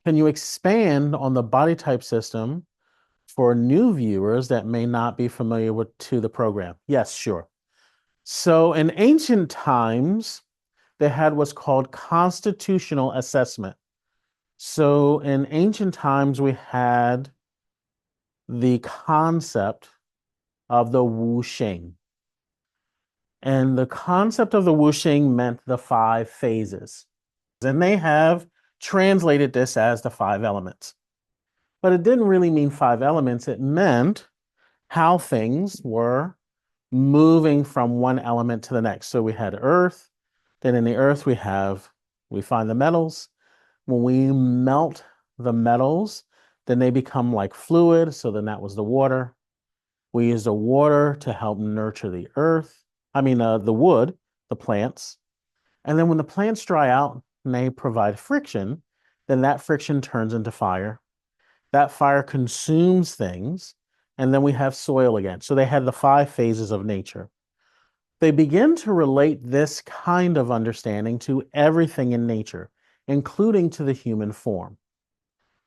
Can you expand on the body type system for new viewers that may not be familiar with to the program? Yes, sure. So in ancient times, they had what's called constitutional assessment. So in ancient times, we had the concept of the wuxing. And the concept of the wuxing meant the five phases. And they have translated this as the five elements. But it didn't really mean five elements. It meant how things were moving from one element to the next. So we had earth, then in the earth we find the metals. When we melt the metals, then they become like fluid. So then that was the water. We use the water to help nurture the earth. The wood, the plants. And then when the plants dry out and they provide friction, then that friction turns into fire. That fire consumes things, and then we have soil again. So they had the five phases of nature. They begin to relate this kind of understanding to everything in nature, including to the human form.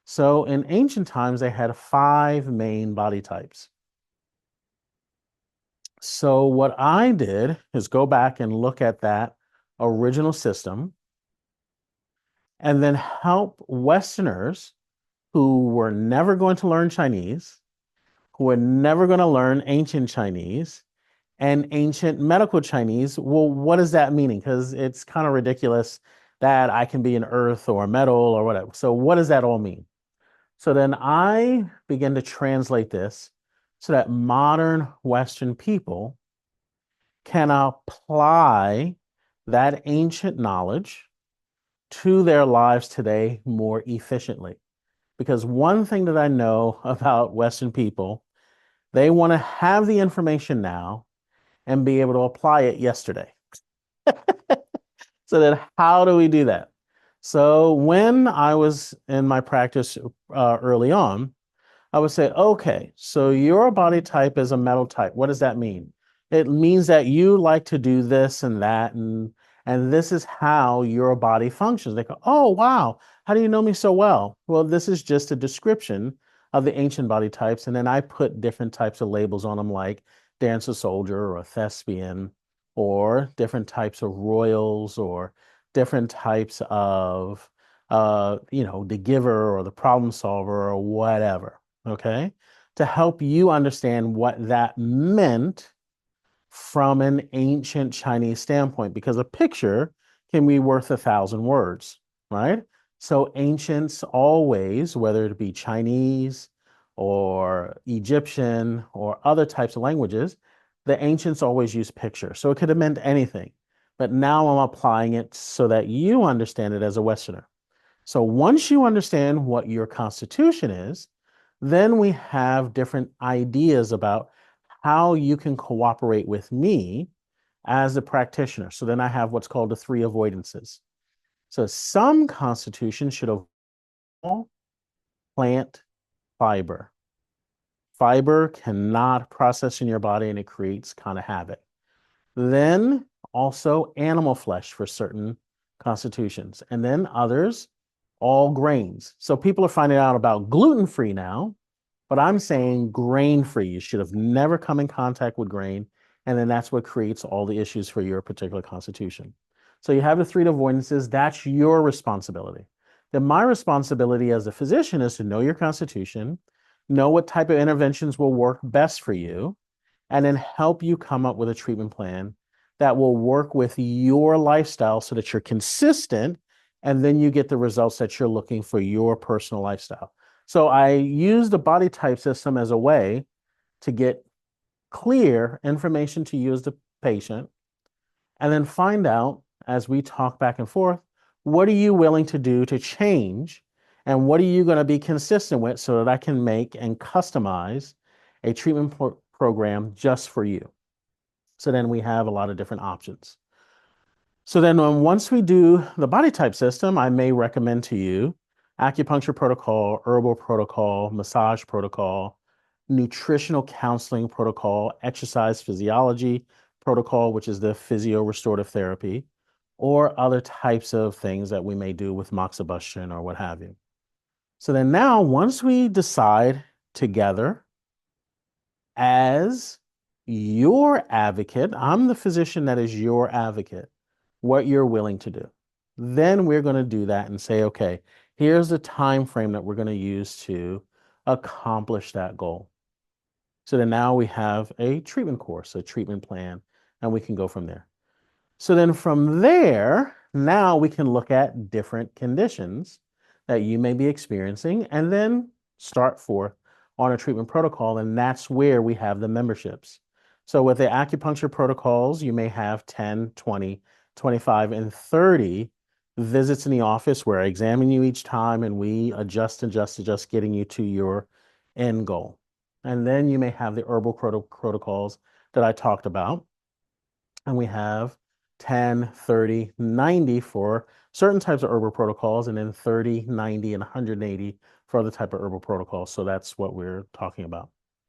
So in ancient times, they had five main body types. So what I did is go back and look at that original system and then help Westerners who were never going to learn Chinese, who were never going to learn ancient Chinese and ancient medical Chinese. Well, what is that meaning? Because it's kind of ridiculous that I can be an earth or a metal or whatever. So what does that all mean? So then I began to translate this so that modern Western people can apply that ancient knowledge to their lives today more efficiently. Because one thing that I know about Western people, they want to have the information now and be able to apply it yesterday. So then how do we do that? So when I was in my practice early on, I would say, okay, so your body type is a metal type. What does that mean? It means that you like to do this and that, and this is how your body functions. They go, oh, wow, how do you know me so well? Well, this is just a description of the ancient body types. And then I put different types of labels on them, like dancer soldier or a thespian, or different types of royals, or different types of, the giver or the problem solver or whatever. Okay, to help you understand what that meant from an ancient Chinese standpoint, because a picture can be worth 1,000 words, right? So ancients always, whether it be Chinese or Egyptian or other types of languages, the ancients always use picture. So it could have meant anything. But now I'm applying it so that you understand it as a Westerner. So once you understand what your constitution is, then we have different ideas about how you can cooperate with me as a practitioner. So then I have what's called the three avoidances. So some constitutions should avoid plant fiber. Fiber cannot process in your body and it creates kind of havoc. Then also animal flesh for certain constitutions. And then others, all grains. So people are finding out about gluten-free now, but I'm saying grain-free. You should have never come in contact with grain. And then that's what creates all the issues for your particular constitution. So you have the three avoidances. That's your responsibility. Then my responsibility as a physician is to know your constitution, know what type of interventions will work best for you, and then help you come up with a treatment plan that will work with your lifestyle so that you're consistent and then you get the results that you're looking for your personal lifestyle. So I use the body type system as a way to get clear information to you as the patient and then find out as we talk back and forth, what are you willing to do to change and what are you going to be consistent with so that I can make and customize a treatment program just for you. So then we have a lot of different options. So then once we do the body type system, I may recommend to you acupuncture protocol, herbal protocol, massage protocol, nutritional counseling protocol, exercise physiology protocol, which is the physio restorative therapy, or other types of things that we may do with moxibustion or what have you. So then now, once we decide together as your advocate, I'm the physician that is your advocate, what you're willing to do. Then we're going to do that and say, okay, here's the time frame that we're going to use to accomplish that goal. So then now we have a treatment course, a treatment plan, and we can go from there. So then from there, now we can look at different conditions that you may be experiencing and then start forth on a treatment protocol. And that's where we have the memberships. So with the acupuncture protocols, you may have 10, 20, 25, and 30 visits in the office where I examine you each time and we adjust, getting you to your end goal. And then you may have the herbal protocols that I talked about. And we have 10, 30, 90 for certain types of herbal protocols, and then 30, 90, and 180 for other type of herbal protocols. So that's what we're talking about.